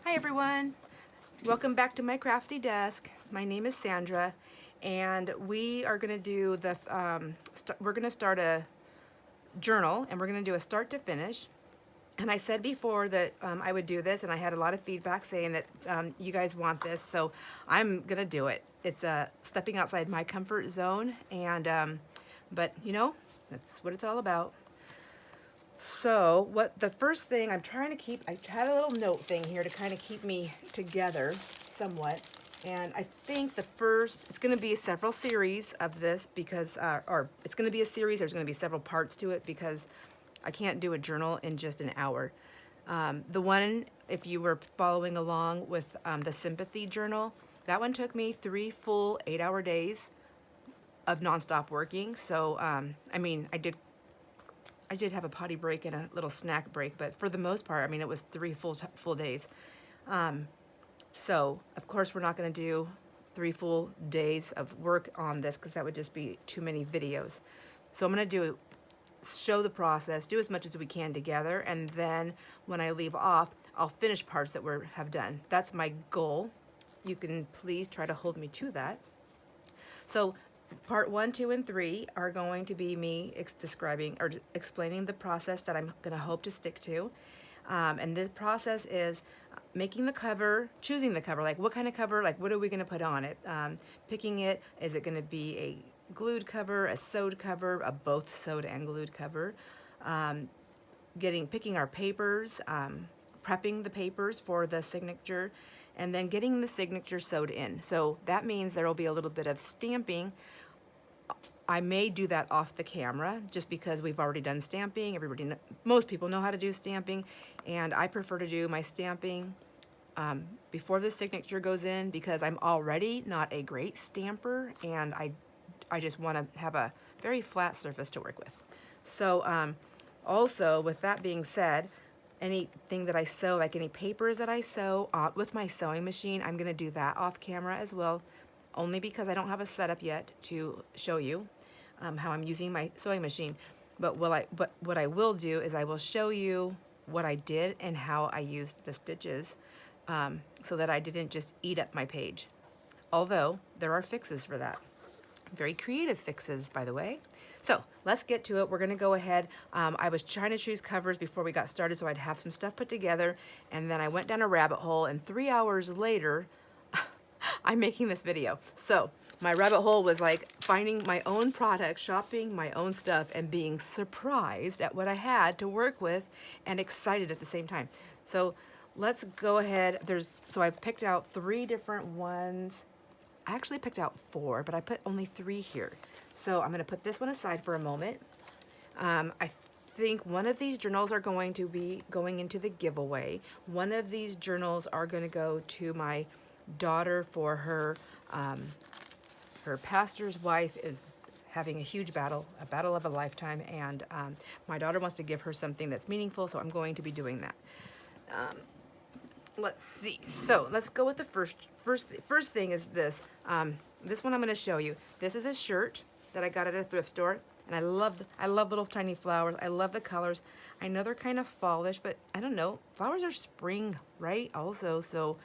Hi everyone, welcome back to my crafty desk. My name is Sandra, and we are going to do the we're going to start a journal, and we're going to do a start to finish. And I said before that I would do this, and I had a lot of feedback saying that you guys want this, so I'm going to do it. It's stepping outside my comfort zone, and but you know, that's what it's all about. So what the first thing I'm trying to keep, I had a little note thing here to kind of keep me together somewhat. And I think the first, it's going to be several series of this because, or it's going to be a series, there's going to be several parts to it because I can't do a journal in just an hour. The one, if you were following along with the sympathy journal, that one took me 3 full 8-hour days of nonstop working. So, I mean, I did have a potty break and a little snack break, but for the most part, I mean, it was 3 full days. So, of course, we're not going to do 3 full days of work on this because that would just be too many videos. So I'm going to show the process, do as much as we can together, and then when I leave off, I'll finish parts that we have done. That's my goal. You can please try to hold me to that. So part 1, 2, and 3 are going to be me describing or explaining the process that I'm going to hope to stick to. And this process is making the cover, choosing the cover, like what kind of cover, like what are we going to put on it? Picking it, is it going to be a glued cover, a sewed cover, a both sewed and glued cover? Picking our papers, prepping the papers for the signature, and then getting the signature sewed in. So that means there will be a little bit of stamping. I may do that off the camera just because we've already done stamping. Most people know how to do stamping, and I prefer to do my stamping before the signature goes in because I'm already not a great stamper, and I just want to have a very flat surface to work with. So also, with that being said, anything that I sew, like any papers that I sew with my sewing machine, I'm going to do that off camera as well, only because I don't have a setup yet to show you how I'm using my sewing machine. But what I will do is I will show you what I did and how I used the stitches so that I didn't just eat up my page. Although there are fixes for that. Very creative fixes, by the way. So let's get to it. We're going to go ahead. I was trying to choose covers before we got started so I'd have some stuff put together. And then I went down a rabbit hole, and 3 hours later, I'm making this video. So my rabbit hole was like finding my own products, shopping my own stuff, and being surprised at what I had to work with and excited at the same time. So let's go ahead. So I picked out 3 different ones. I actually picked out 4, but I put only 3 here. So I'm going to put this one aside for a moment. I think one of these journals are going to be going into the giveaway. One of these journals are going to go to my daughter for her pastor's wife is having a huge battle, a battle of a lifetime, and my daughter wants to give her something that's meaningful, so I'm going to be doing that. Let's see. So let's go with the first thing is this. This one I'm going to show you. This is a shirt that I got at a thrift store, and I love little tiny flowers. I love the colors. I know they're kind of fallish, but I don't know. Flowers are spring, right? Also, so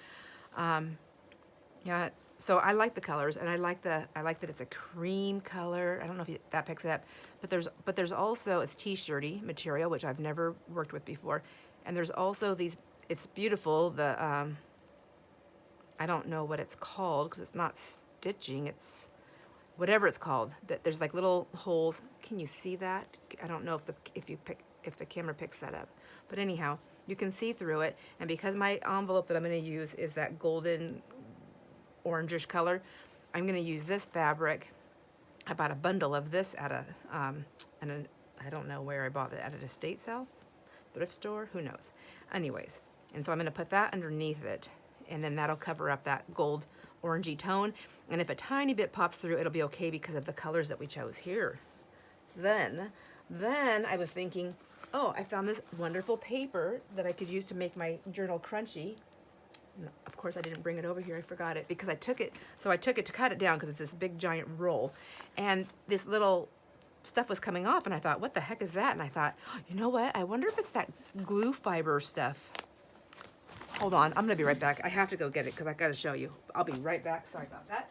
yeah. So I like the colors, and I like that it's a cream color. I don't know if that picks it up, but there's also, it's t-shirty material, which I've never worked with before, and there's also these. It's beautiful. I don't know what it's called because it's not stitching. It's whatever it's called. There's like little holes. Can you see that? I don't know if the camera picks that up. But anyhow, you can see through it. And because my envelope that I'm going to use is that golden orangish color, I'm going to use this fabric. I bought a bundle of this at I don't know where I bought it, at an estate sale, thrift store, who knows. Anyways. And so I'm going to put that underneath it, and then that'll cover up that gold orangey tone. And if a tiny bit pops through, it'll be okay because of the colors that we chose here. Then I was thinking, oh, I found this wonderful paper that I could use to make my journal crunchy. And of course, I didn't bring it over here. I forgot it because I took it to cut it down because it's this big giant roll. And this little stuff was coming off, and I thought, what the heck is that? And I thought, oh, you know what? I wonder if it's that glue fiber stuff. Hold on, I'm gonna be right back. I have to go get it because I gotta show you. I'll be right back. Sorry about that.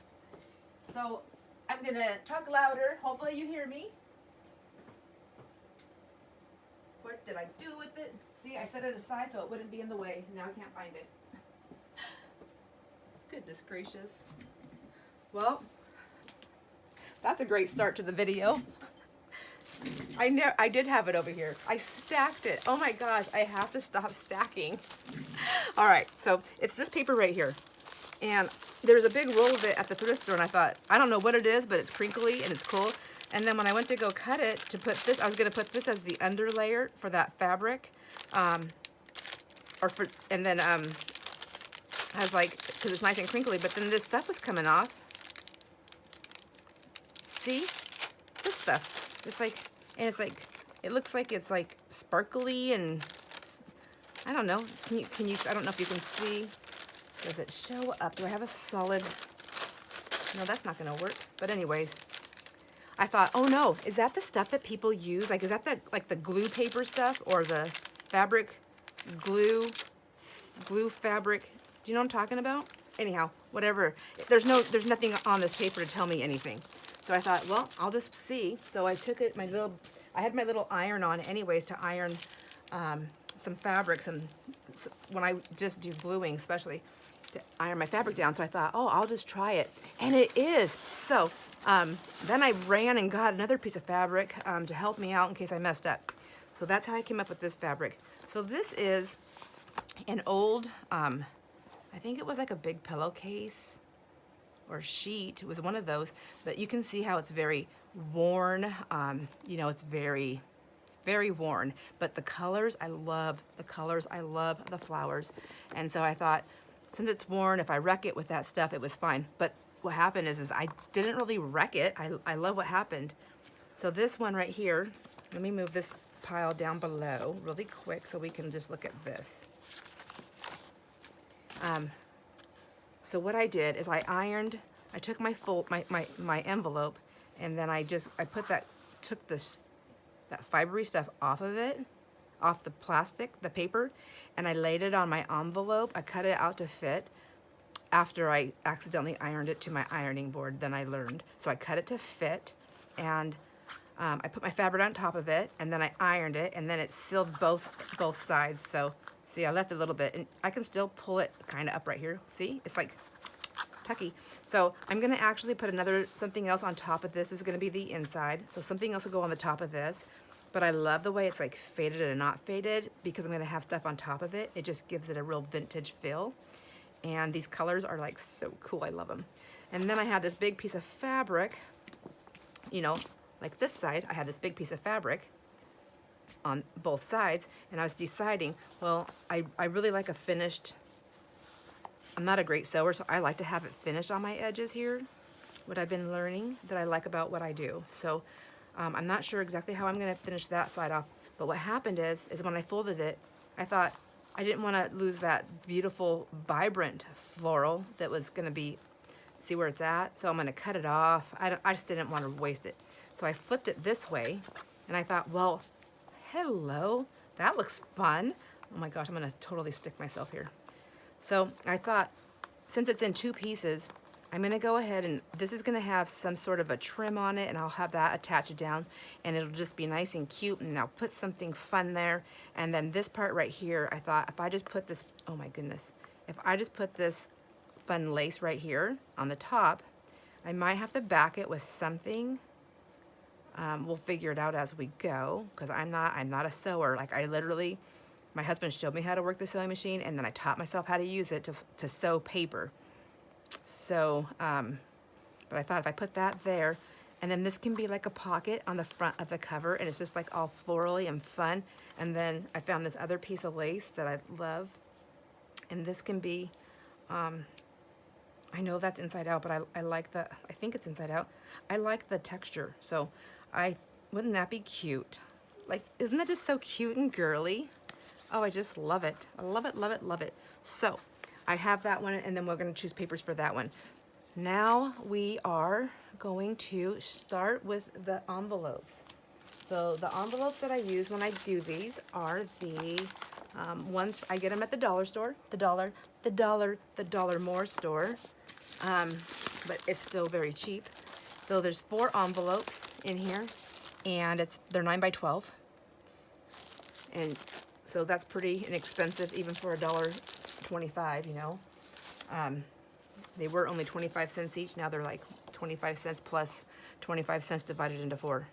So I'm gonna talk louder. Hopefully you hear me. What did I do with it? See, I set it aside so it wouldn't be in the way. Now I can't find it. Goodness gracious. Well, that's a great start to the video. I did have it over here. I stacked it. Oh my gosh, I have to stop stacking. All right, so it's this paper right here. And there's a big roll of it at the thrift store, and I thought, I don't know what it is, but it's crinkly and it's cool. And then when I went to go cut it to put this, I was gonna put this as the under layer for that fabric. I was like, because it's nice and crinkly, but then this stuff was coming off. See? This stuff. It's like, and it's like, it looks like it's like sparkly and, I don't know. Can you, I don't know if you can see. Does it show up? Do I have a solid, no, that's not gonna work. But anyways, I thought, oh no, is that the stuff that people use? Like, is that the, like the glue paper stuff or the fabric glue fabric? Do you know what I'm talking about? Anyhow, whatever. There's nothing on this paper to tell me anything. So I thought, well, I'll just see. So I took it, I had my little iron on anyways to iron some fabrics, and when I just do gluing, especially to iron my fabric down. So I thought, oh, I'll just try it. And it is. So then I ran and got another piece of fabric to help me out in case I messed up. So that's how I came up with this fabric. So this is an old, I think it was like a big pillowcase or sheet. It was one of those, but you can see how it's very worn. You know, it's very, very worn, but the colors, I love the colors. I love the flowers. And so I thought, since it's worn, if I wreck it with that stuff, it was fine. But what happened is I didn't really wreck it. I love what happened. So this one right here, let me move this pile down below really quick so we can just look at this. So what I did is I took my envelope, and then I took that fibery stuff off of it, off the plastic, the paper, and I laid it on my envelope. I cut it out to fit after I accidentally ironed it to my ironing board, then I learned. So I cut it to fit, and I put my fabric on top of it, and then I ironed it, and then it sealed both sides. So see, I left a little bit, and I can still pull it kind of up right here. See, it's like tucky. So I'm gonna actually put something else on top of this. Is gonna be the inside. So something else will go on the top of this. But I love the way it's like faded and not faded because I'm gonna have stuff on top of it. It just gives it a real vintage feel. And these colors are like so cool, I love them. And then I have this big piece of fabric, you know, like this side, I have this big piece of fabric on both sides, and I was deciding, well, I really like a finished, I'm not a great sewer, so I like to have it finished on my edges here, what I've been learning that I like about what I do. So I'm not sure exactly how I'm gonna finish that side off, but what happened is when I folded it, I thought I didn't wanna lose that beautiful, vibrant floral that was gonna be, see where it's at? So I'm gonna cut it off. I just didn't wanna waste it. So I flipped it this way, and I thought, well, hello, that looks fun. Oh my gosh, I'm gonna totally stick myself here. So I thought, since it's in two pieces, I'm gonna go ahead, and this is gonna have some sort of a trim on it, and I'll have that attached down, and it'll just be nice and cute, and I'll put something fun there. And then this part right here, I thought if I just put this, oh my goodness, if I just put this fun lace right here on the top, I might have to back it with something. We'll figure it out as we go, because I'm not a sewer. Like, I literally, my husband showed me how to work the sewing machine, and then I taught myself how to use it to sew paper. So, but I thought if I put that there, and then this can be like a pocket on the front of the cover, and it's just like all florally and fun. And then I found this other piece of lace that I love, and this can be, I know that's inside out, but I like the, I think it's inside out. I like the texture, so wouldn't that be cute? Like, isn't that just so cute and girly? Oh, I just love it. I love it, love it, love it. So I have that one, and then we're gonna choose papers for that one. Now we are going to start with the envelopes. So the envelopes that I use when I do these are the Ones I get them at the dollar store, the dollar more store, but it's still very cheap. So there's 4 envelopes in here, and they're 9 by 12, and so that's pretty inexpensive even for $1.25. You know, they were only 25 cents each. Now they're like 25 cents plus 25 cents divided into 4.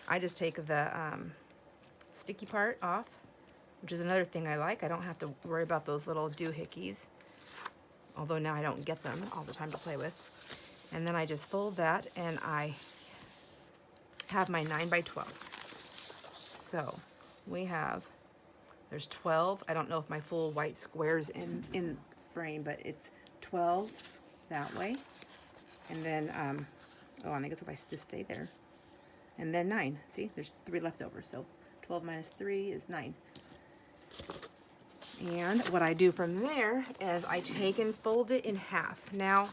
I just take the sticky part off, which is another thing I like. I don't have to worry about those little doohickeys, although now I don't get them all the time to play with. And then I just fold that, and I have my 9 by 12. So there's 12. I don't know if my full white square's in frame, but it's 12 that way. And then, I guess if I just stay there. And then 9. See, there's 3 left over. So 12 minus 3 is 9. And what I do from there is I take and fold it in half. Now,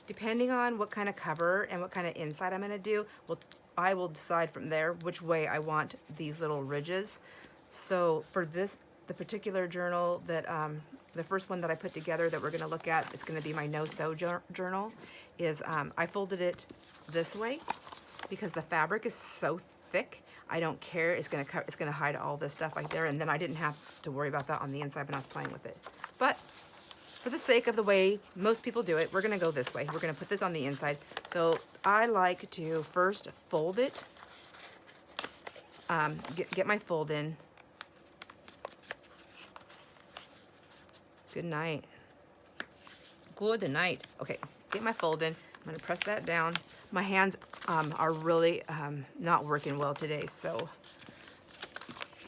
depending on what kind of cover and what kind of inside I'm going to do, I will decide from there which way I want these little ridges. So for the particular journal that the first one that I put together that we're going to look at, it's going to be my no-sew journal, is I folded it this way because the fabric is so thick. I don't care. It's going to hide all this stuff like there, and then I didn't have to worry about that on the inside when I was playing with it. But for the sake of the way most people do it, we're going to go this way. We're going to put this on the inside. So I like to first fold it, get my fold in. Good night. Good night. Okay, get my fold in. I'm going to press that down. My hands are really not working well today, so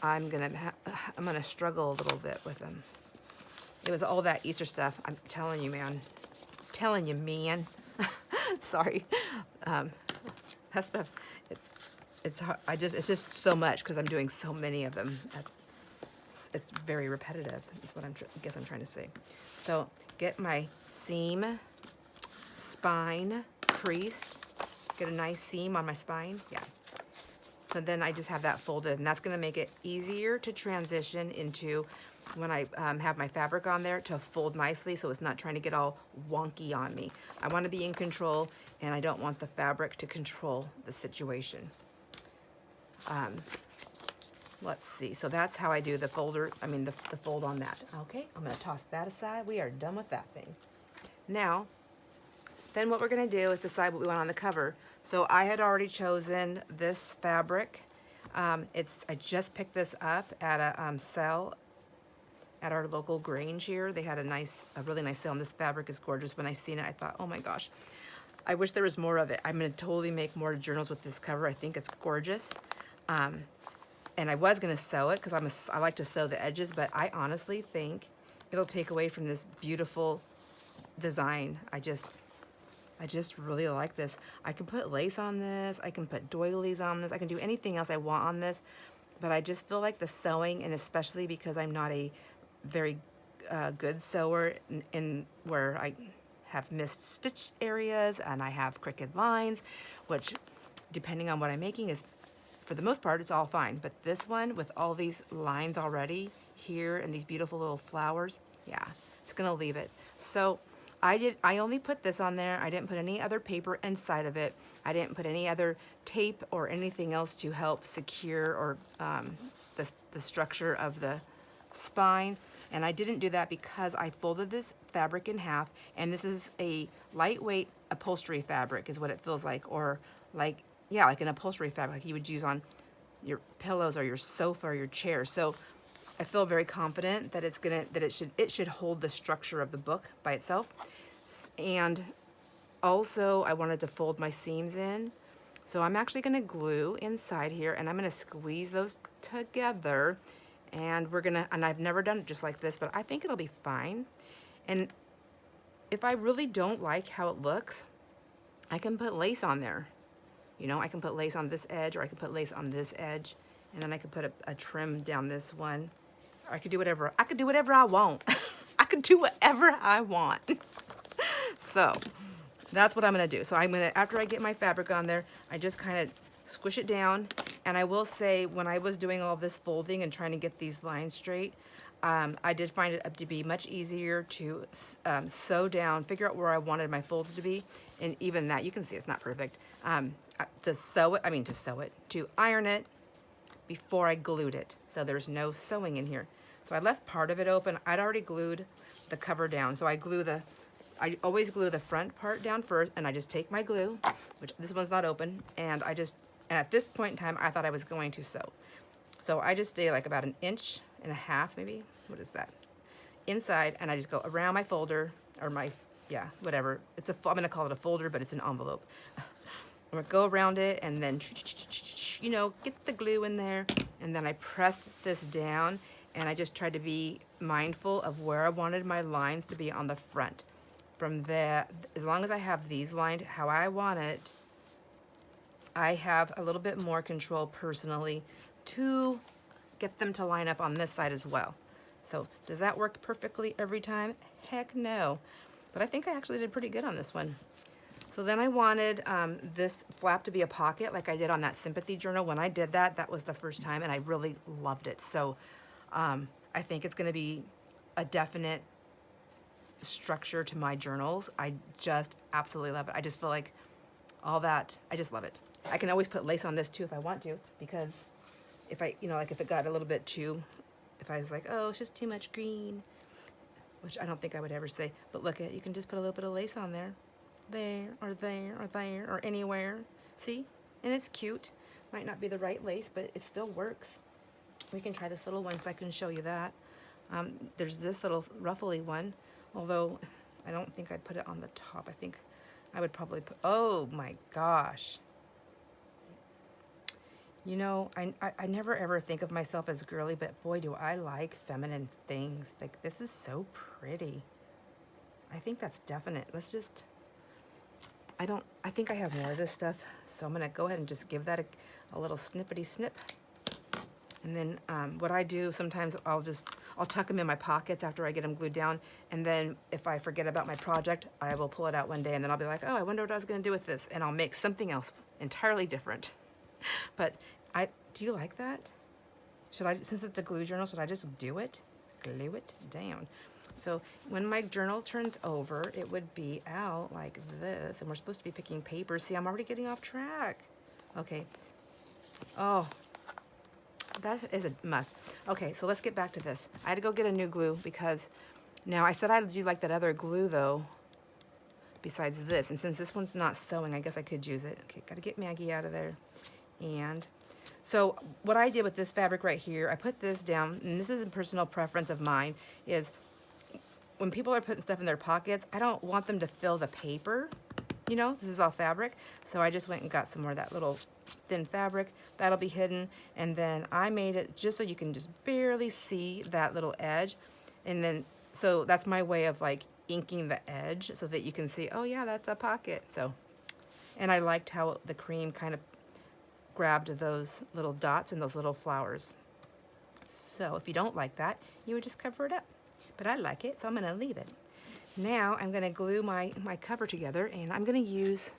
I'm gonna struggle a little bit with them. It was all that Easter stuff. I'm telling you, man. Sorry. That stuff. It's hard. It's just so much because I'm doing so many of them. It's very repetitive. Is what I guess I'm trying to say. So get my seam, spine creased. Get a nice seam on my spine. Yeah. So then I just have that folded, and that's going to make it easier to transition into when I have my fabric on there to fold nicely, so it's not trying to get all wonky on me. I want to be in control, and I don't want the fabric to control the situation. Let's see. So that's how I do the fold on that. Okay, I'm going to toss that aside. We are done with that thing. Now, then what we're going to do is decide what we want on the cover. So I had already chosen this fabric. I just picked this up at a sale at our local Grange here. They had a really nice sale, and this fabric is gorgeous. When I seen it, I thought, oh my gosh, I wish there was more of it. I'm going to totally make more journals with this cover. I think it's gorgeous. And I was going to sew it because I like to sew the edges, but I honestly think it'll take away from this beautiful design. I just really like this. I can put lace on this. I can put doilies on this. I can do anything else I want on this. But I just feel like the sewing, and especially because I'm not a very good sewer in where I have missed stitch areas and I have crooked lines, which depending on what I'm making is, for the most part, it's all fine. But this one with all these lines already here and these beautiful little flowers, yeah, just gonna leave it. So I only put this on there. I didn't put any other paper inside of it. I didn't put any other tape or anything else to help secure or the structure of the spine. And I didn't do that because I folded this fabric in half, and this is a lightweight upholstery fabric is what it feels like, or like an upholstery fabric like you would use on your pillows or your sofa or your chair. So I feel very confident that it should hold the structure of the book by itself. And also I wanted to fold my seams in. So I'm actually going to glue inside here, and I'm going to squeeze those together, and I've never done it just like this, but I think it'll be fine. And if I really don't like how it looks, I can put lace on there. You know, I can put lace on this edge, or I can put lace on this edge, and then I could put a trim down this one. Or I could do whatever. I could do whatever I want. I could do whatever I want. So that's what I'm going to do. So after I get my fabric on there, I just kind of squish it down, And I will say, when I was doing all this folding and trying to get these lines straight, I did find it to be much easier to sew down, figure out where I wanted my folds to be, and even that, you can see it's not perfect, to iron it before I glued it. So there's no sewing in here. So I left part of it open. I'd already glued the cover down. So I always glue the front part down first, and I just take my glue, which this one's not open, and at this point in time, I thought I was going to sew. So I just stay like about 1.5 inches, maybe, what is that, inside, and I just go around my folder, or whatever. I'm gonna call it a folder, but it's an envelope. I'm gonna go around it and then, get the glue in there, and then I pressed this down, and I just tried to be mindful of where I wanted my lines to be on the front. From there, as long as I have these lined how I want it, I have a little bit more control personally to get them to line up on this side as well. So does that work perfectly every time? Heck no. But I think I actually did pretty good on this one. So then I wanted this flap to be a pocket like I did on that sympathy journal. When I did that, that was the first time, and I really loved it. So I think it's gonna be a definite structure to my journals. I just absolutely love it. I just feel like all that, I just love it. I can always put lace on this too if I want to, because if I, if it got a little bit too, if I was like, oh, it's just too much green, which I don't think I would ever say, but look at, you can just put a little bit of lace on there, or anywhere. See? And it's cute. Might not be the right lace, but it still works. We can try this little one so I can show you that. There's this little ruffly one, although I don't think I'd put it on the top. I think I would probably put, oh my gosh. I never ever think of myself as girly, but boy, do I like feminine things. Like, this is so pretty. I think that's definite. I think I have more of this stuff, so I'm gonna go ahead and just give that a little snippety snip. And then what I do sometimes, I'll tuck them in my pockets after I get them glued down, and then if I forget about my project, I will pull it out one day, and then I'll be like, oh, I wonder what I was gonna do with this, and I'll make something else entirely different. But do you like that? Since it's a glue journal, should I just do it? Glue it down. So when my journal turns over, it would be out like this, and we're supposed to be picking papers. See, I'm already getting off track. Okay. Oh, that is a must. Okay, so let's get back to this. I had to go get a new glue because now I said I'd do like that other glue though, besides this. And since this one's not sewing, I guess I could use it. Okay, gotta get Maggie out of there. And so what I did with this fabric right here, I put this down, and this is a personal preference of mine, is when people are putting stuff in their pockets, I don't want them to fill the paper. This is all fabric. So I just went and got some more of that little thin fabric. That'll be hidden. And then I made it just so you can just barely see that little edge. And then, so that's my way of like inking the edge so that you can see, oh yeah, that's a pocket. So, and I liked how the cream kind of grabbed those little dots and those little flowers. So if you don't like that, you would just cover it up. But I like it, so I'm gonna leave it. Now I'm gonna glue my cover together, and I'm gonna use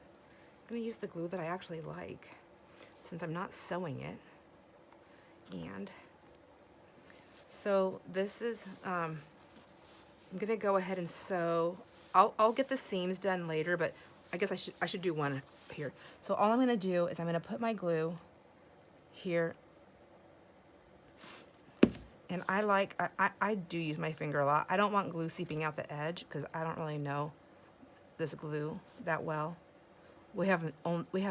the glue that I actually like, since I'm not sewing it. And so this is, I'm gonna go ahead and sew. I'll get the seams done later, but I guess I should do one here. So all I'm gonna do is I'm gonna put my glue here. And I do use my finger a lot. I don't want glue seeping out the edge because I don't really know this glue that well. We have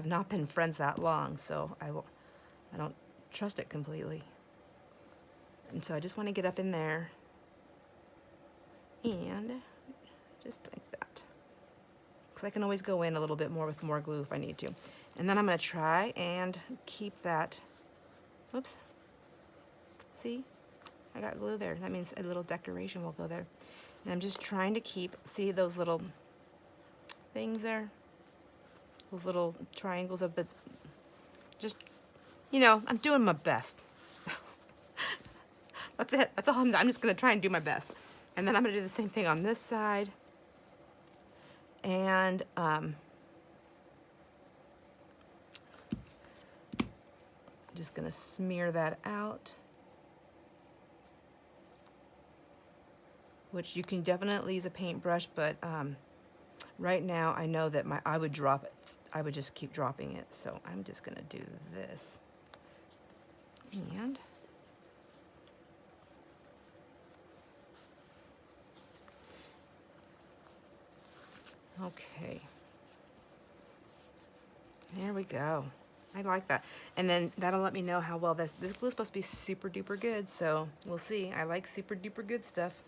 not been friends that long, so I don't trust it completely. And so I just want to get up in there and just like that. Because I can always go in a little bit more with more glue if I need to. And then I'm going to try and keep that, whoops, see? I got glue there. That means a little decoration will go there. And I'm just trying to keep, see those little things there? Those little triangles of the, just, I'm doing my best. That's it. That's all I'm just going to try and do my best. And then I'm going to do the same thing on this side. And Just gonna smear that out. Which you can definitely use a paintbrush, but right now I know that I would drop it. I would just keep dropping it. So I'm just gonna do this. And okay. There we go. I like that. And then that'll let me know how well this glue is supposed to be super duper good. So we'll see. I like super duper good stuff.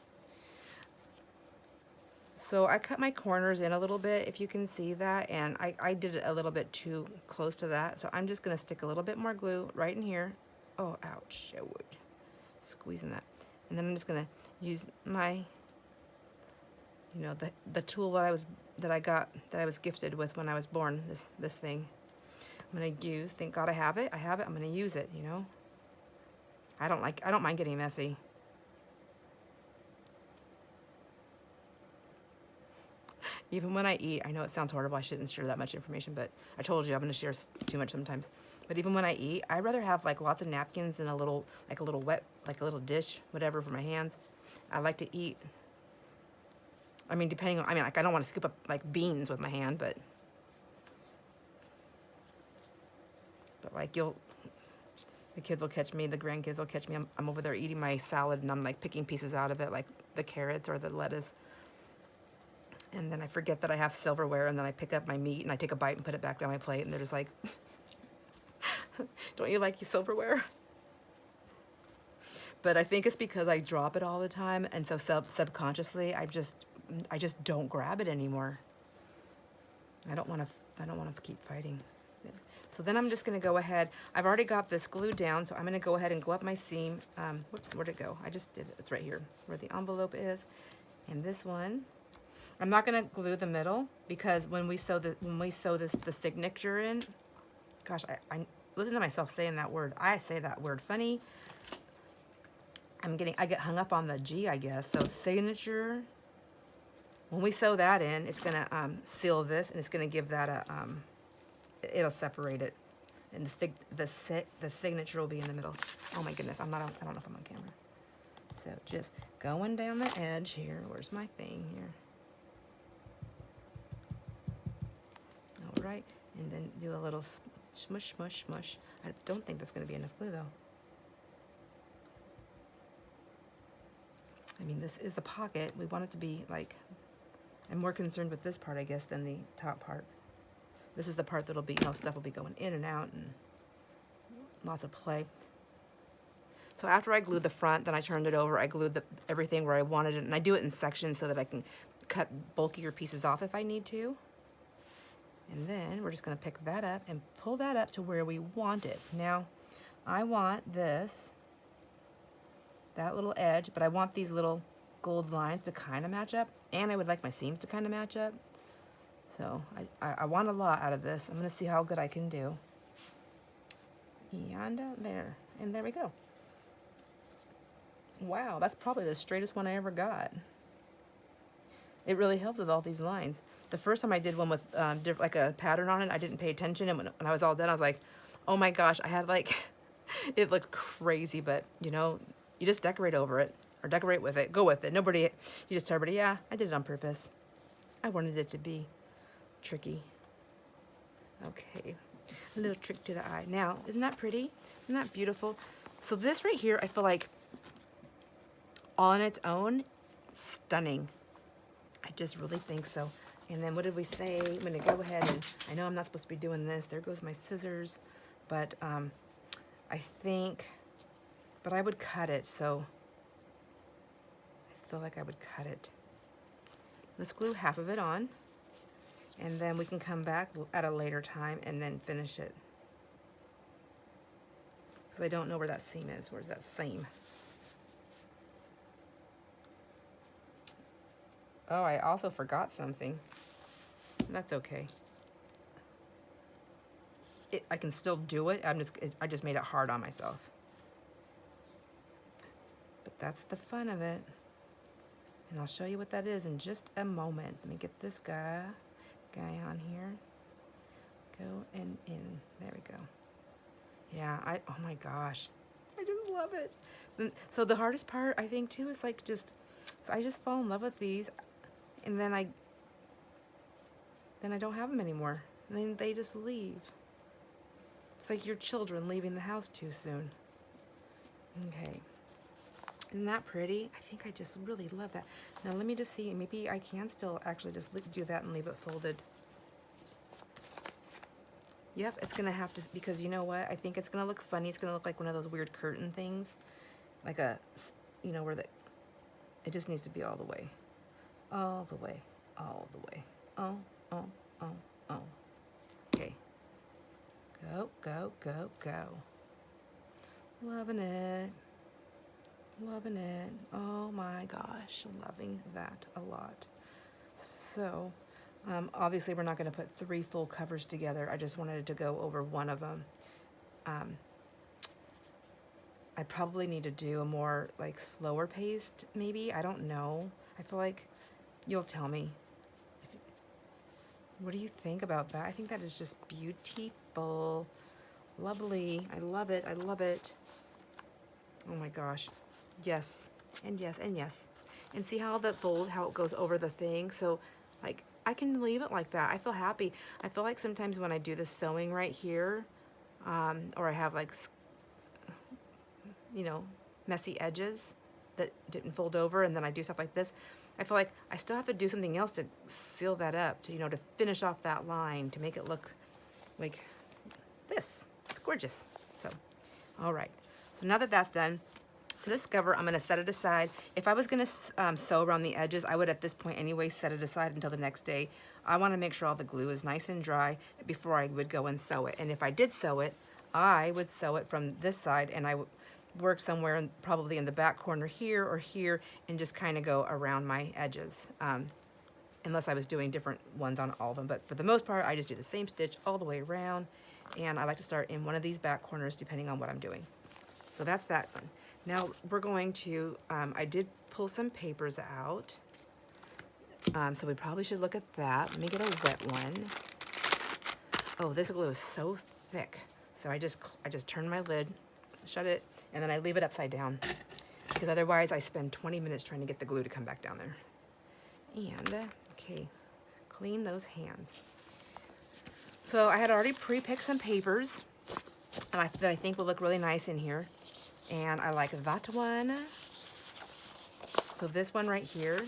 So I cut my corners in a little bit, if you can see that, and I did it a little bit too close to that. So I'm just gonna stick a little bit more glue right in here. Oh, ouch, I would. Squeezing that. And then I'm just gonna use my, you know, the tool that I was gifted with when I was born, this thing. I'm gonna use, thank God I have it. I'm gonna use it, you know. I don't mind getting messy. Even when I eat, I know it sounds horrible, I shouldn't share that much information, but I told you I'm gonna share too much sometimes. But even when I eat, I'd rather have like lots of napkins and a little wet, like a little dish, whatever, for my hands. I like to eat, I mean, like I don't want to scoop up like beans with my hand, but like the kids will catch me, the grandkids will catch me. I'm over there eating my salad and I'm like picking pieces out of it, like the carrots or the lettuce. And then I forget that I have silverware, and then I pick up my meat and I take a bite and put it back down my plate, and they're just like, don't you like your silverware? But I think it's because I drop it all the time, and so subconsciously I just don't grab it anymore. I don't want to keep fighting. So then I'm just going to go ahead. I've already got this glued down, so I'm going to go ahead and go up my seam. Whoops, where'd it go? I just did it. It's right here where the envelope is. And this one, I'm not going to glue the middle, because when we sew the signature in, gosh, I listen to myself saying that word. I say that word funny. I get hung up on the G, I guess. So signature, when we sew that in, it's going to seal this, and it's going to give that a, it'll separate it. And the signature will be in the middle. Oh my goodness, I don't know if I'm on camera. So just going down the edge here. Where's my thing here? All right, and then do a little smush, smush, smush. I don't think that's going to be enough glue, though. I mean, this is the pocket. We want it to be like, I'm more concerned with this part, I guess, than the top part. This is the part that'll be, stuff will be going in and out, and lots of play. So after I glued the front, then I turned it over. I glued everything where I wanted it, and I do it in sections so that I can cut bulkier pieces off if I need to. And then we're just going to pick that up and pull that up to where we want it. Now, I want that little edge, but I want these little gold lines to kind of match up, and I would like my seams to kind of match up. So I want a lot out of this. I'm going to see how good I can do. And there. And there we go. Wow, that's probably the straightest one I ever got. It really helps with all these lines. The first time I did one with like a pattern on it, I didn't pay attention, and when I was all done, I was like, oh my gosh, I had like, it looked crazy, but you just decorate over it, or decorate with it, go with it. You just tell everybody, yeah, I did it on purpose. I wanted it to be tricky. Okay, a little trick to the eye. Now, isn't that pretty? Isn't that beautiful? So this right here, I feel like all on its own, stunning. I just really think so. And then what did we say? I'm gonna go ahead and, I know I'm not supposed to be doing this. There goes my scissors. But I would cut it, so I feel like I would cut it. Let's glue half of it on, and then we can come back at a later time and then finish it. Because I don't know where that seam is. Where's that seam? Oh, I also forgot something. That's okay. I can still do it. I just made it hard on myself. But that's the fun of it. And I'll show you what that is in just a moment. Let me get this guy on here. Go and in. There we go. Yeah, oh my gosh. I just love it. So the hardest part, I think, too, is like just, so I just fall in love with these, and then I don't have them anymore. And then they just leave. It's like your children leaving the house too soon. Okay. Isn't that pretty? I think I just really love that. Now let me just see, maybe I can still actually just do that and leave it folded. Yep, it's gonna have to, because you know what? I think it's gonna look funny. It's gonna look like one of those weird curtain things. Like a, you know, where it just needs to be all the way. All the way. All the way. Oh, oh, oh, oh. Okay. Go, go, go, go. Loving it. Loving it. Oh my gosh, loving that a lot. So, obviously we're not going to put 3 full covers together. I just wanted to go over one of them. I probably need to do a more like slower paced, maybe. I don't know. I feel like you'll tell me. What do you think about that? I think that is just beautiful. Lovely. I love it. I love it. Oh my gosh. Yes. And yes. And yes. And see how the fold, how it goes over the thing? So, like, I can leave it like that. I feel happy. I feel like sometimes when I do the sewing right here, or I have like, you know, messy edges that didn't fold over, and then I do stuff like this, I feel like I still have to do something else to seal that up, to, you know, to finish off that line, to make it look like this. It's gorgeous. So, all right. So now that that's done, for this cover, I'm going to set it aside. If I was going to sew around the edges, I would at this point anyway set it aside until the next day. I want to make sure all the glue is nice and dry before I would go and sew it. And if I did sew it, I would sew it from this side, and I would work somewhere probably in the back corner here or here, and just kind of go around my edges. Unless I was doing different ones on all of them. But for the most part, I just do the same stitch all the way around. And I like to start in one of these back corners depending on what I'm doing. So that's that one. Now we're going to, I did pull some papers out. So we probably should look at that. Let me get a wet one. Oh, this glue is so thick. So I just turn my lid, shut it, and then I leave it upside down. Because otherwise I spend 20 minutes trying to get the glue to come back down there. And, okay, clean those hands. So I had already pre-picked some papers that I think will look really nice in here. And I like that one. So this one right here,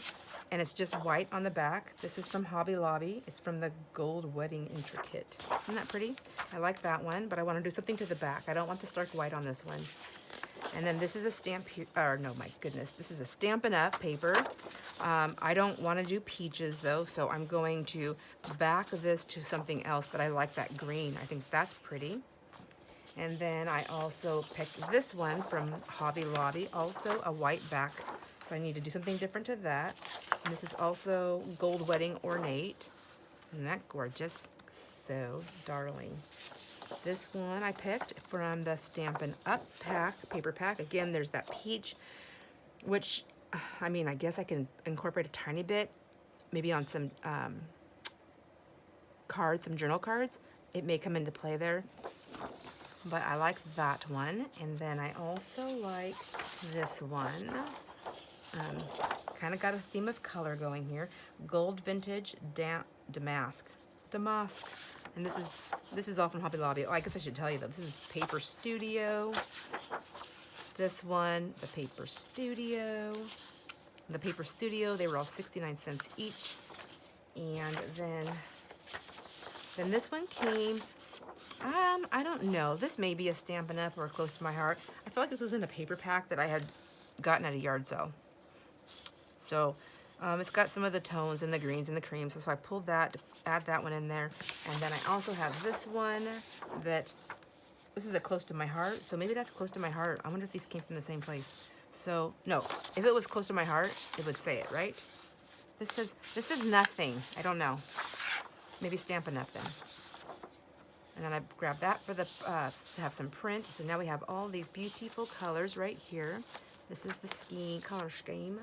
and it's just white on the back. This is from Hobby Lobby. It's from the Gold Wedding Intricate. Isn't that pretty? I like that one, but I want to do something to the back. I don't want the stark white on this one. And then this is a stamp, or no, my goodness, this is a Stampin' Up paper. I don't want to do peaches though, so I'm going to back this to something else, but I like that green. I think that's pretty. And then I also picked this one from Hobby Lobby, also a white back. So I need to do something different to that. And this is also Gold Wedding Ornate. Isn't that gorgeous? So darling. This one I picked from the Stampin' Up paper pack. Again, there's that peach, which, I mean, I guess I can incorporate a tiny bit, maybe on some cards, some journal cards. It may come into play there. But I like that one. And then I also like this one. Kind of got a theme of color going here. Gold Vintage Damask. And this is all from Hobby Lobby. Oh, I guess I should tell you though. This is Paper Studio. This one, the Paper Studio. The Paper Studio, they were all 69 cents each. And then this one came, I don't know. This may be a Stampin' Up or Close to My Heart. I feel like this was in a paper pack that I had gotten at a yard sale. So it's got some of the tones and the greens and the creams. So I pulled that to add that one in there. And then I also have this one this is a Close to My Heart. So maybe that's Close to My Heart. I wonder if these came from the same place. So no, if it was Close to My Heart, it would say it, right? This is nothing. I don't know. Maybe Stampin' Up then. And then I grabbed that for the to have some print. So now we have all these beautiful colors right here. This is the color scheme.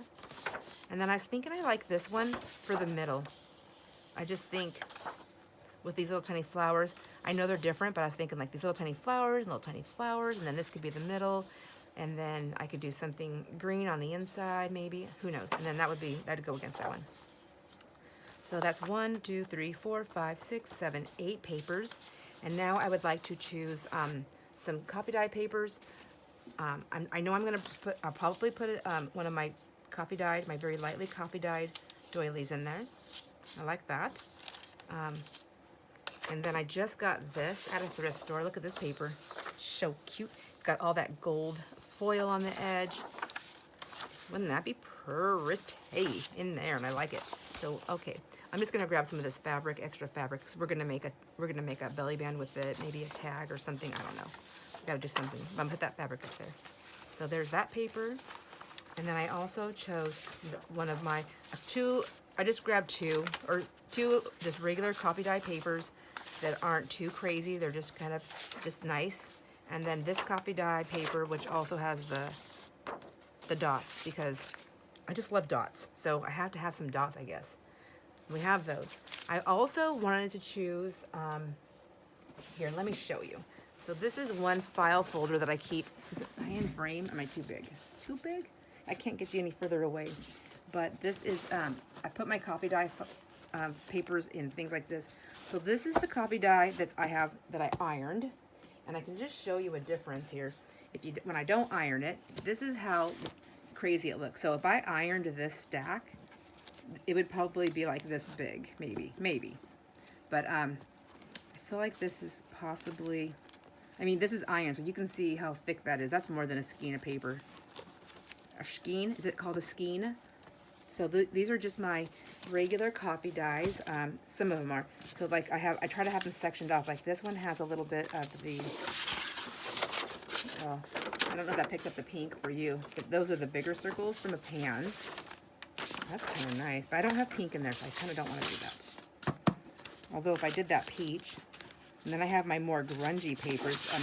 And then I was thinking I like this one for the middle. I just think with these little tiny flowers. I know they're different, but I was thinking like these little tiny flowers and little tiny flowers, and then this could be the middle, and then I could do something green on the inside, maybe. Who knows? And then that'd go against that one. So that's 1, 2, 3, 4, 5, 6, 7, 8 papers. And now I would like to choose some copy dye papers. I know I'll probably put one of my coffee dyed, my very lightly coffee dyed doilies in there. I like that. And then I just got this at a thrift store. Look at this paper. So cute. It's got all that gold foil on the edge. Wouldn't that be pretty in there? And I like it. So, okay. I'm just gonna grab some of this fabric, extra fabric, because we're gonna make a belly band with it, maybe a tag or something. I don't know. Gotta do something. I'm gonna put that fabric up there. So there's that paper. And then I also chose one of my I just grabbed two just regular coffee dye papers that aren't too crazy. They're just kind of just nice. And then this coffee dye paper, which also has the dots, because I just love dots. So I have to have some dots, I guess. We have those. I also wanted to choose, here, let me show you. So this is one file folder that I keep. Is it hand frame? Am I too big? Too big? I can't get you any further away. But this is, I put my coffee dye papers in things like this. So this is the coffee dye that I ironed. And I can just show you a difference here. When I don't iron it, this is how crazy it looks. So if I ironed this stack, it would probably be like this big, maybe. But I feel like this is possibly, this is iron, so you can see how thick that is. That's more than a skein of paper. A skein? Is it called a skein? So these are just my regular coffee dyes. Some of them are. So like I try to have them sectioned off. Like this one has a little bit of the, I don't know if that picks up the pink for you, but those are the bigger circles from a pan. That's kind of nice, but I don't have pink in there, so I kind of don't want to do that. Although if I did that peach, and then I have my more grungy papers.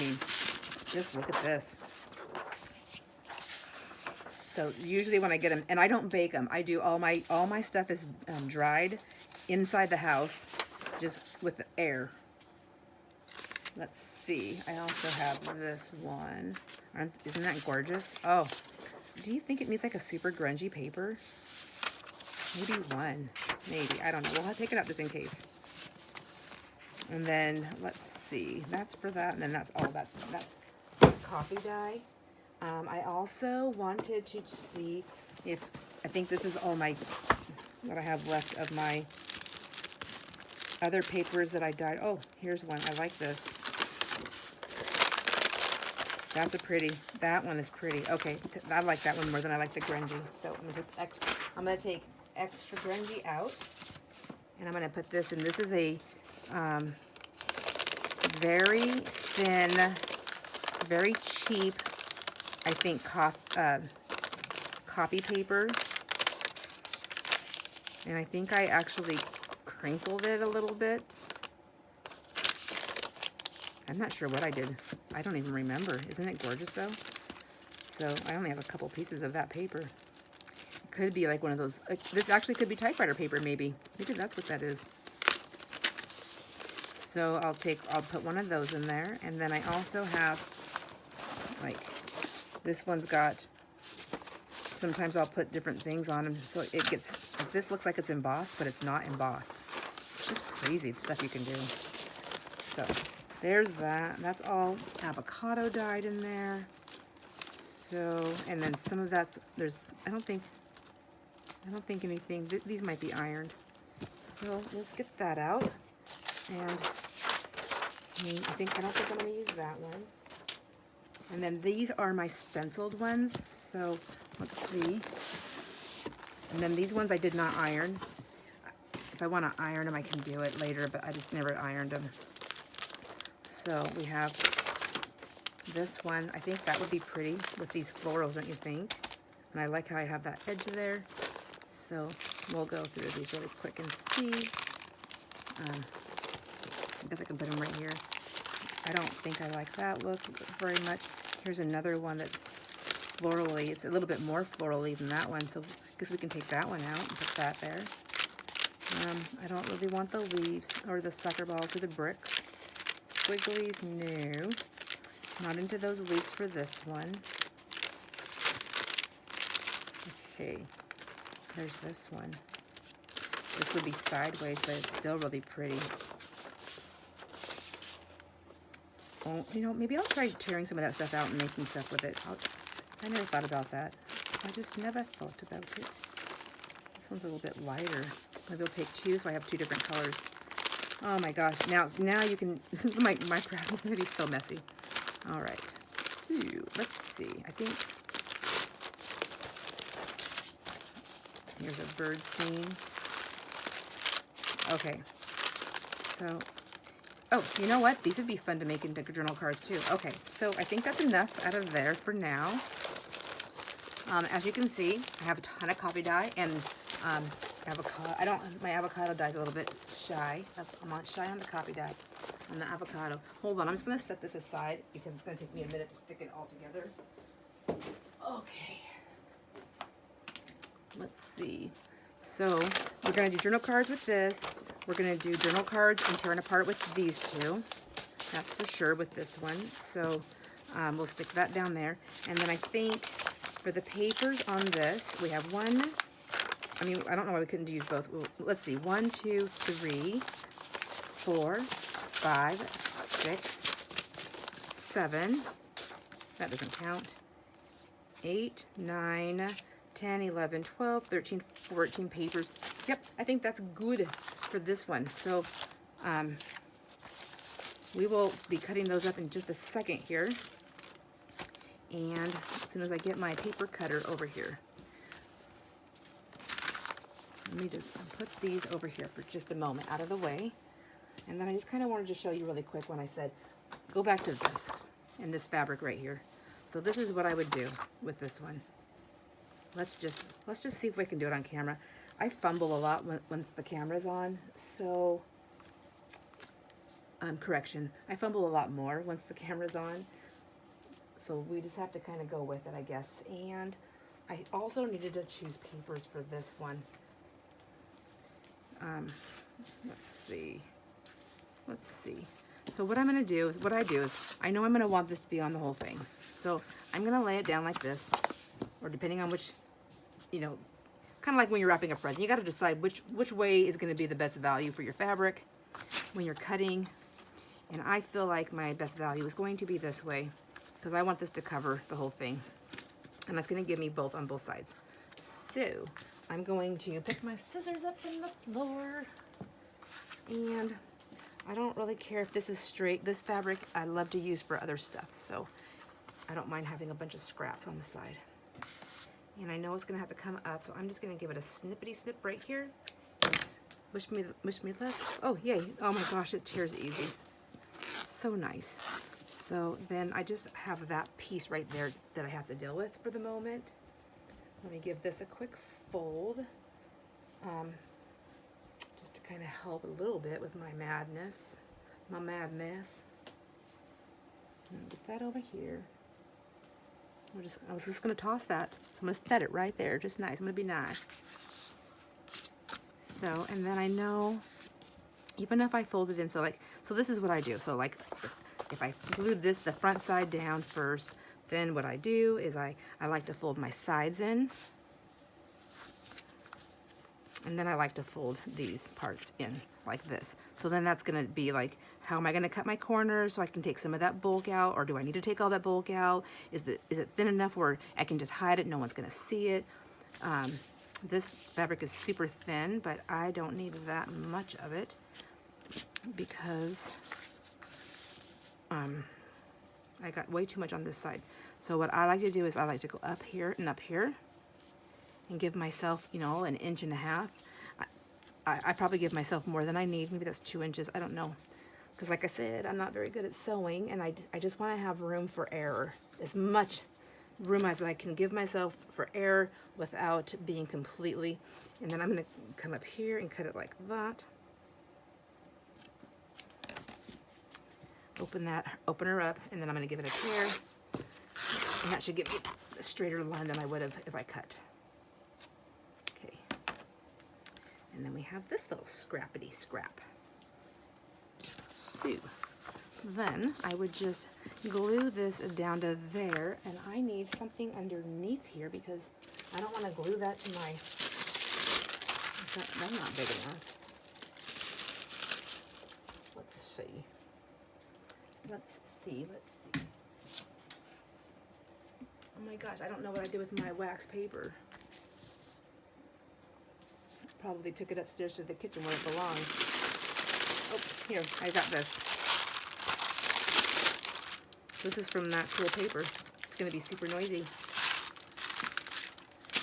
Just look at this. So usually when I get them, and I don't bake them, I do all my stuff is dried inside the house, just with the air. Let's see. I also have this one. Isn't that gorgeous? Oh, do you think it needs like a super grungy paper? Maybe one. Maybe. I don't know. We'll take it out just in case. And then let's see. That's for that. And then that's coffee dye. I also wanted to see if, I think this is all what I have left of my other papers that I dyed. Oh, here's one. I like this. That one is pretty. Okay, I like that one more than I like the grungy. So I'm gonna take extra grungy out, and I'm gonna put this in. This is a very thin, very cheap, I think, copy paper. And I think I actually crinkled it a little bit. I'm not sure what I did. I don't even remember. Isn't it gorgeous though? So I only have a couple pieces of that paper. It could be like one of those, this actually could be typewriter paper maybe. Maybe that's what that is. So I'll put one of those in there. And then I also have, like, this one's got, sometimes I'll put different things on them. So it gets, like, this looks like it's embossed, but it's not embossed. It's just crazy the stuff you can do. So there's that. That's all avocado dyed in there. So, and then some of that's, I don't think anything, these might be ironed. So let's get that out. And I don't think I'm going to use that one. And then these are my stenciled ones. So let's see. And then these ones I did not iron. If I want to iron them, I can do it later, but I just never ironed them. So we have this one. I think that would be pretty with these florals, don't you think? And I like how I have that edge there. So we'll go through these really quick and see. I guess I can put them right here. I don't think I like that look very much. Here's another one that's florally. It's a little bit more florally than that one, so I guess we can take that one out and put that there. I don't really want the leaves or the soccer balls or the bricks. Squigglies, no. Not into those leaves for this one. Okay, there's this one. This would be sideways, but it's still really pretty. Oh, you know, maybe I'll try tearing some of that stuff out and making stuff with it. I never thought about that. I just never thought about it. This one's a little bit lighter. Maybe I'll take two so I have two different colors. Oh my gosh, now you can, my craft is gonna be so messy. All right, so let's see. I think, here's a bird scene. Okay, so, oh, you know what? These would be fun to make into journal cards too. Okay, so I think that's enough out of there for now. As you can see, I have a ton of coffee dye and avocado. My avocado dye is a little bit shy. I'm not shy on the coffee dye, on the avocado. Hold on, I'm just gonna set this aside because it's gonna take me a minute to stick it all together. Okay. Let's see. So we're gonna do journal cards with this. We're gonna do journal cards and tearing apart with these two. That's for sure with this one. So we'll stick that down there. And then I think for the papers on this, we have one. I mean, I don't know why we couldn't use both. Well, let's see. 1, 2, 3, 4, 5, 6, 7. That doesn't count. 8, 9, 10, 11, 12, 13, 14 papers. Yep, I think that's good for this one. So we will be cutting those up in just a second here. And as soon as I get my paper cutter over here. Let me just put these over here for just a moment out of the way. And then I just kind of wanted to show you really quick when I said, go back to this and this fabric right here. So this is what I would do with this one. Let's just see if we can do it on camera. I fumble a lot once the camera's on, so correction. I fumble a lot more once the camera's on. So we just have to kind of go with it, I guess. And I also needed to choose papers for this one. Let's see. So what I'm going to do is, I know I'm going to want this to be on the whole thing. So I'm going to lay it down like this, or depending on which, you know, kind of like when you're wrapping a present. You got to decide which way is going to be the best value for your fabric when you're cutting. And I feel like my best value is going to be this way because I want this to cover the whole thing. And that's going to give me both on both sides. So I'm going to pick my scissors up from the floor. And I don't really care if this is straight. This fabric I love to use for other stuff. So I don't mind having a bunch of scraps on the side. And I know it's going to have to come up, so I'm just going to give it a snippety snip right here. Wish me luck. Oh, yay. Oh my gosh, it tears easy. So nice. So then I just have that piece right there that I have to deal with for the moment. Let me give this a quick fold. Just to kind of help a little bit with my madness. My mad mess. Get that over here. I was just going to toss that. So I'm going to set it right there. Just nice. I'm going to be nice. So, and then I know, even if I fold it in, so this is what I do. So like, if I glued the front side down first, then what I do is I like to fold my sides in. And then I like to fold these parts in like this. So then that's going to be like, how am I going to cut my corners so I can take some of that bulk out? Or do I need to take all that bulk out? Is it thin enough where I can just hide it? No one's going to see it. This fabric is super thin, but I don't need that much of it because I got way too much on this side. So what I like to do is I like to go up here and up here and give myself, you know, 1.5 inches. I probably give myself more than I need. Maybe that's 2 inches. I don't know. Because like I said, I'm not very good at sewing, and I just want to have room for error. As much room as I can give myself for error without being completely. And then I'm going to come up here and cut it like that. Open her up, and then I'm going to give it a tear. And that should give me a straighter line than I would have if I cut. Okay. And then we have this little scrappity scrap. So then I would just glue this down to there, and I need something underneath here because I don't want to glue that to my, that's not big enough. Let's see. Oh my gosh, I don't know what I did with my wax paper. Probably took it upstairs to the kitchen where it belongs. Oh, here, I got this. This is from that cool paper. It's gonna be super noisy.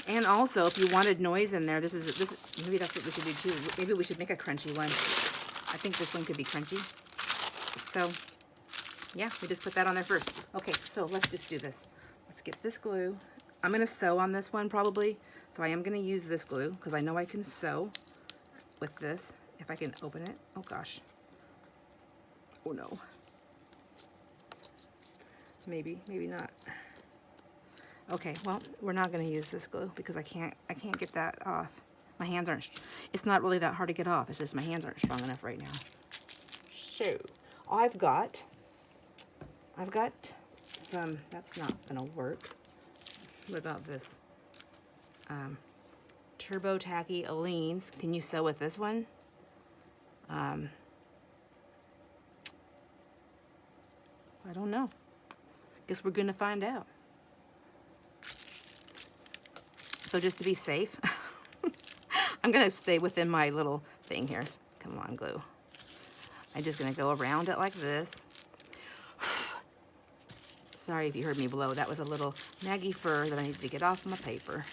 And also, if you wanted noise in there, this maybe that's what we should do too. Maybe we should make a crunchy one. I think this one could be crunchy. So, yeah, we just put that on there first. Okay, so let's just do this. Let's get this glue. I'm gonna sew on this one probably. So I am gonna use this glue because I know I can sew with this. If I can open it. Oh gosh. Oh no. Maybe, maybe not. Okay, well, we're not gonna use this glue because I can't get that off. My hands aren't, it's not really that hard to get off. It's just my hands aren't strong enough right now. So, I've got some, that's not gonna work. What about this? Turbo Tacky Aleene's. Can you sew with this one? I don't know. Guess we're gonna find out. So just to be safe, I'm gonna stay within my little thing here. Come on, glue. I'm just gonna go around it like this. Sorry if you heard me blow. That was a little Maggie fur that I needed to get off my paper.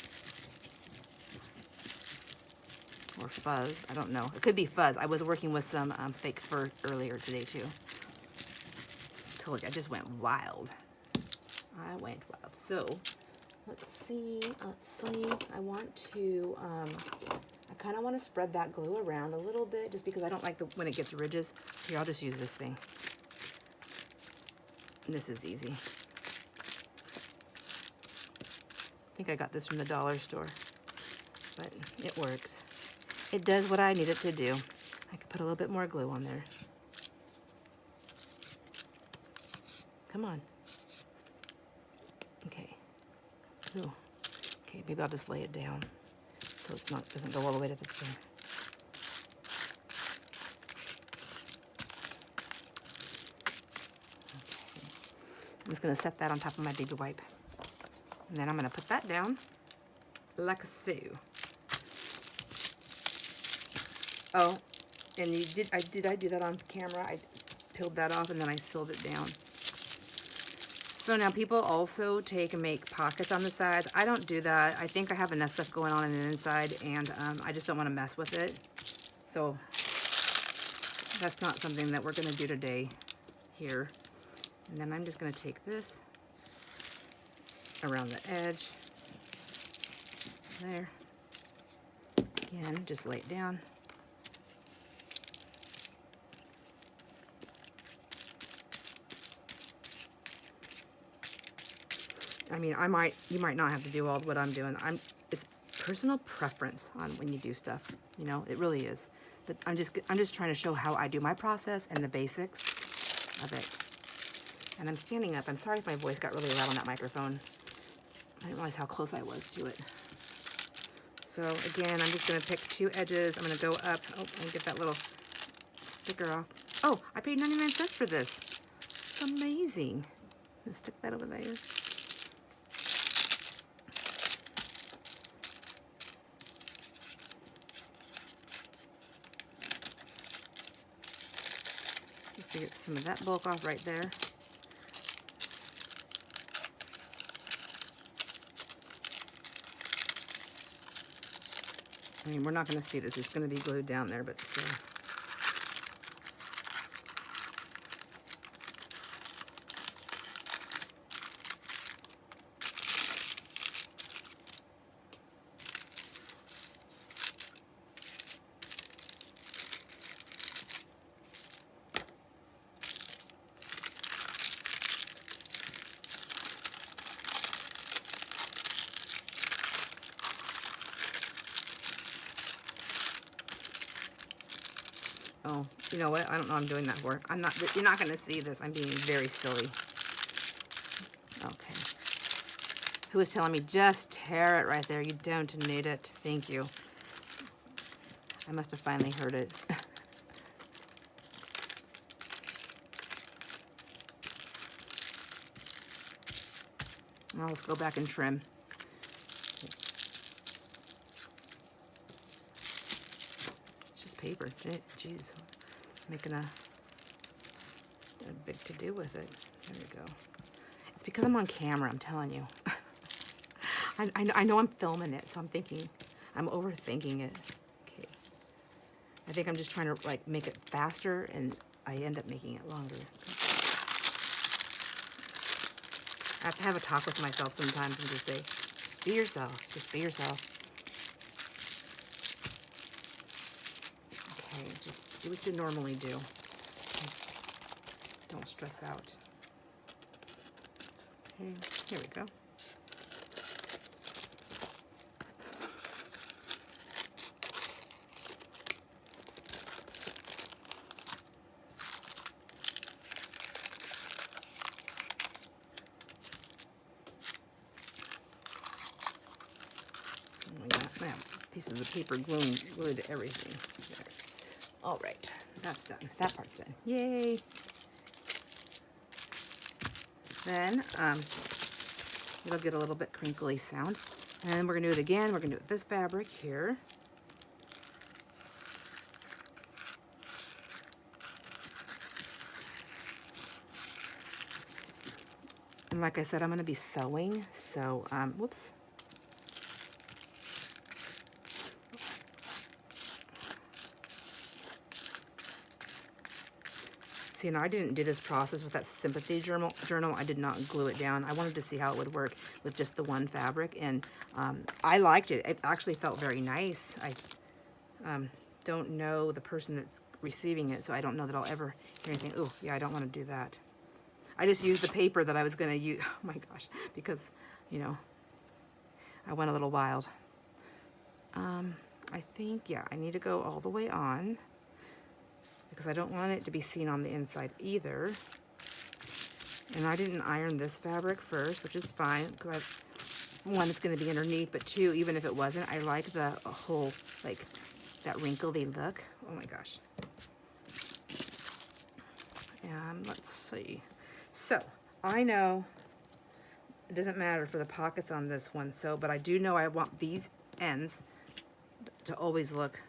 Or fuzz, I don't know. It could be fuzz. I was working with some fake fur earlier today too. Told you, I just went wild. I went wild. So, let's see. I want to, I kind of want to spread that glue around a little bit just because I don't like when it gets ridges. Here, I'll just use this thing. And this is easy. I think I got this from the dollar store, but it works. It does what I need it to do. I could put a little bit more glue on there. Come on. Okay. Ooh. Okay, maybe I'll just lay it down so it's not doesn't go all the way to the thing. Okay. I'm just gonna set that on top of my baby wipe. And then I'm gonna put that down like so. Oh, and did I do that on camera? I peeled that off and then I sealed it down. So now people also take and make pockets on the sides. I don't do that. I think I have enough stuff going on the inside, and I just don't want to mess with it. So that's not something that we're going to do today here. And then I'm just going to take this around the edge. There. Again, just lay it down. I mean, you might not have to do all what I'm doing. It's personal preference on when you do stuff, you know, it really is. But I'm just trying to show how I do my process and the basics of it. And I'm standing up. I'm sorry if my voice got really loud on that microphone. I didn't realize how close I was to it. So again, I'm just gonna pick two edges. I'm gonna go up. Oh, and get that little sticker off. Oh, I paid 99 cents for this. It's amazing. Let's stick that over there. Just to get some of that bulk off right there. I mean, we're not going to see this. It's going to be glued down there, but still. Oh, you know what? I don't know what I'm doing that for. I'm not, you're not going to see this. I'm being very silly. Okay. Who was telling me, just tear it right there. You don't need it. Thank you. I must have finally heard it. Now let's go back and trim. It's just paper. Jeez. Making a big to-do with it. There we go. It's because I'm on camera, I'm telling you. I know I'm filming it, so I'm thinking, I'm overthinking it. Okay. I think I'm just trying to like make it faster, and I end up making it longer. I have to have a talk with myself sometimes and just say, just be yourself, just be yourself. Okay, just do what you normally do. Don't stress out. Okay, here we go. I have pieces of paper glued to everything. There. All right, that's done. That part's done. Yay! Then it'll get a little bit crinkly sound. And we're gonna do it again. We're gonna do it with this fabric here. And like I said, I'm gonna be sewing, so whoops. See, now I didn't do this process with that sympathy journal. I did not glue it down. I wanted to see how it would work with just the one fabric, and I liked it. It actually felt very nice. I don't know the person that's receiving it, so I don't know that I'll ever hear anything. Oh, yeah, I don't want to do that. I just used the paper that I was going to use. Oh my gosh, because, you know, I went a little wild. I think, yeah, I need to go all the way on, because I don't want it to be seen on the inside either. And I didn't iron this fabric first, which is fine, because one, it's going to be underneath, but two, even if it wasn't, I like the whole, like, that wrinkly look. Oh my gosh. And let's see. So, I know it doesn't matter for the pockets on this one, so, but I do know I want these ends to always look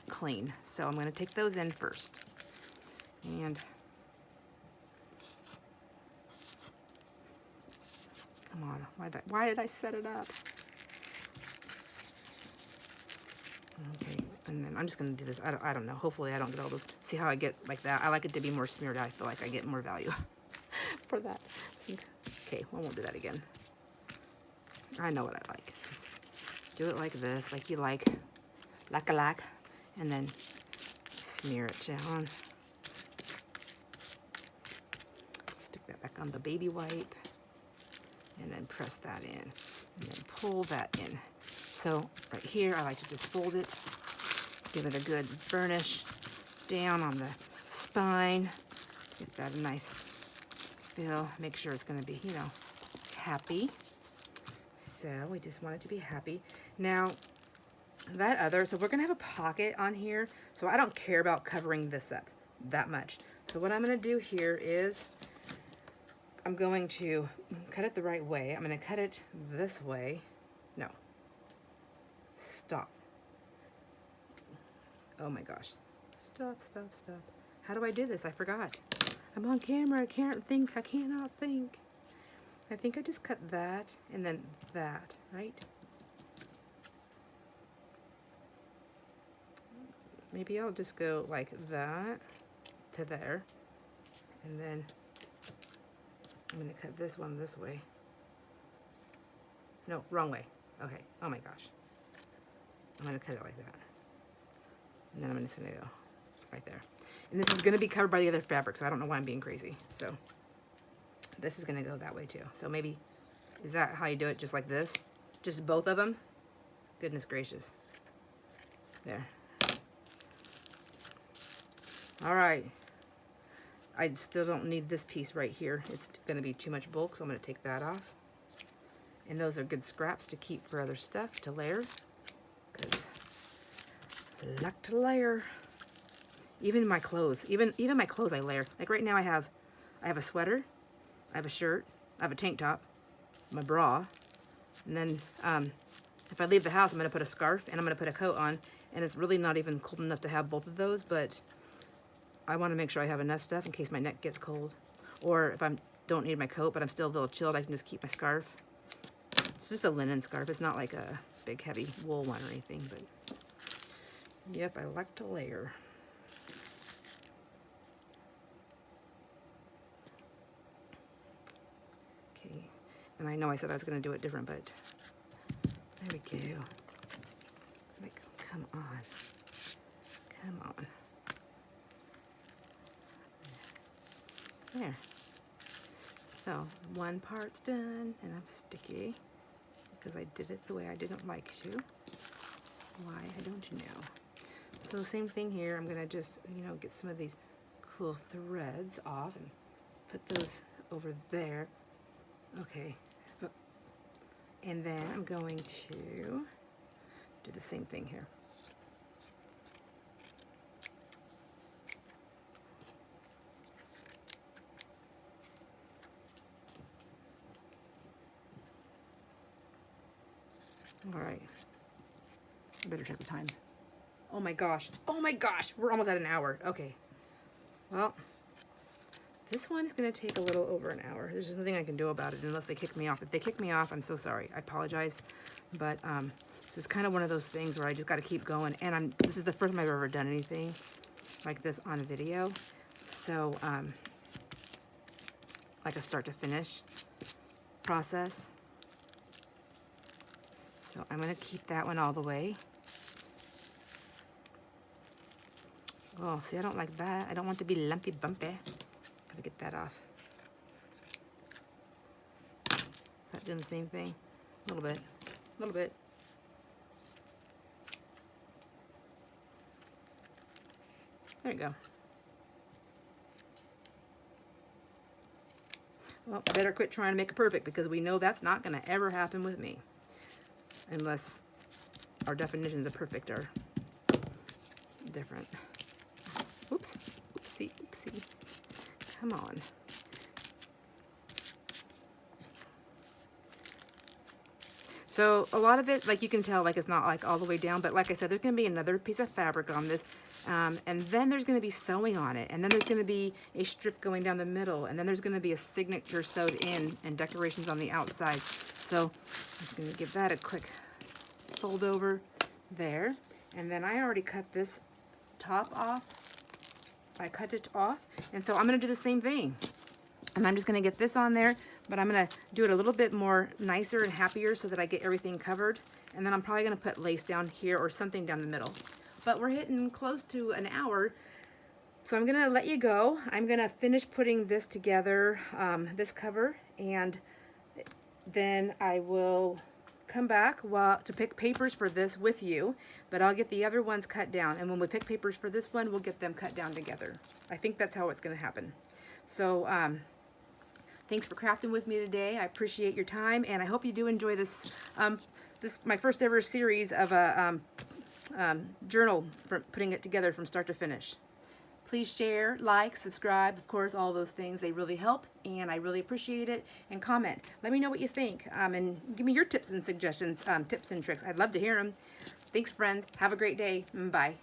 clean. So I'm going to take those in first. And come on, why did I set it up? Okay, and then I'm just going to do this. I don't know. Hopefully I don't get all this. See how I get like that? I like it to be more smeared out. I feel like I get more value for that. Okay, I won't do that again. I know what I like. Just do it like this, like you like a lac, and then smear it down. Stick that back on the baby wipe, and then press that in, and then pull that in. So right here, I like to just fold it, give it a good burnish down on the spine, get that a nice feel, make sure it's going to be, you know, happy. So we just want it to be happy. Now, that other, so we're going to have a pocket on here, so I don't care about covering this up that much. So what I'm going to do here is I'm going to cut it the right way. I'm going to cut it this way. No. Stop. Oh my gosh. Stop. How do I do this? I forgot. I'm on camera. I can't think. I cannot think. I think I just cut that and then that, right? Maybe I'll just go like that to there, and then I'm going to cut this one this way. No, wrong way. Okay. Oh my gosh. I'm going to cut it like that. And then I'm just going to go right there. And this is going to be covered by the other fabric, so I don't know why I'm being crazy. So this is going to go that way too. So maybe, is that how you do it? Just like this? Just both of them? Goodness gracious. There. All right. I still don't need this piece right here. It's going to be too much bulk, so I'm going to take that off. And those are good scraps to keep for other stuff to layer, because I like to layer. Even my clothes, even my clothes I layer. Like right now I have a sweater, I have a shirt, I have a tank top, my bra, and then if I leave the house I'm going to put a scarf and I'm going to put a coat on, and it's really not even cold enough to have both of those, but I want to make sure I have enough stuff in case my neck gets cold. Or if I don't need my coat but I'm still a little chilled, I can just keep my scarf. It's just a linen scarf. It's not like a big heavy wool one or anything, but yep, I like to layer. Okay, and I know I said I was going to do it different, but there we go. Like, come on. Come on. There. So, one part's done, and I'm sticky because I did it the way I didn't like to. Why? I don't know. So, same thing here. I'm going to just, get some of these cool threads off and put those over there. Okay. And then I'm going to do the same thing here. All right. I better check the time. Oh my gosh. Oh my gosh. We're almost at an hour. Okay. Well, this one is going to take a little over an hour. There's nothing I can do about it unless they kick me off. If they kick me off, I'm so sorry. I apologize. But this is kind of one of those things where I just got to keep going. And this is the first time I've ever done anything like this on video. So, like a start to finish process. So I'm going to keep that one all the way. Oh, see, I don't like that. I don't want to be lumpy bumpy. Gotta get that off. Is that doing the same thing? A little bit. A little bit. There you go. Well, I better quit trying to make it perfect because we know that's not going to ever happen with me. Unless our definitions of perfect are different. Oops. Oopsie, oopsie. Come on. So a lot of it, like you can tell, like it's not like all the way down, but like I said, there's going to be another piece of fabric on this. And then there's going to be sewing on it. And then there's going to be a strip going down the middle. And then there's going to be a signature sewed in and decorations on the outside. So I'm just going to give that a quick fold over there. And then I already cut this top off. I cut it off. And so I'm going to do the same thing. And I'm just going to get this on there, but I'm going to do it a little bit more nicer and happier so that I get everything covered. And then I'm probably going to put lace down here or something down the middle. But we're hitting close to an hour, so I'm going to let you go. I'm going to finish putting this together, this cover, and then I will come back to pick papers for this with you, but I'll get the other ones cut down. And when we pick papers for this one, we'll get them cut down together. I think that's how it's going to happen. So, thanks for crafting with me today. I appreciate your time, and I hope you do enjoy this. This my first ever series of a journal for putting it together from start to finish. Please share, like, subscribe, of course, all those things. They really help, and I really appreciate it. And comment. Let me know what you think, and give me your tips and suggestions, tips and tricks. I'd love to hear them. Thanks, friends. Have a great day. Bye.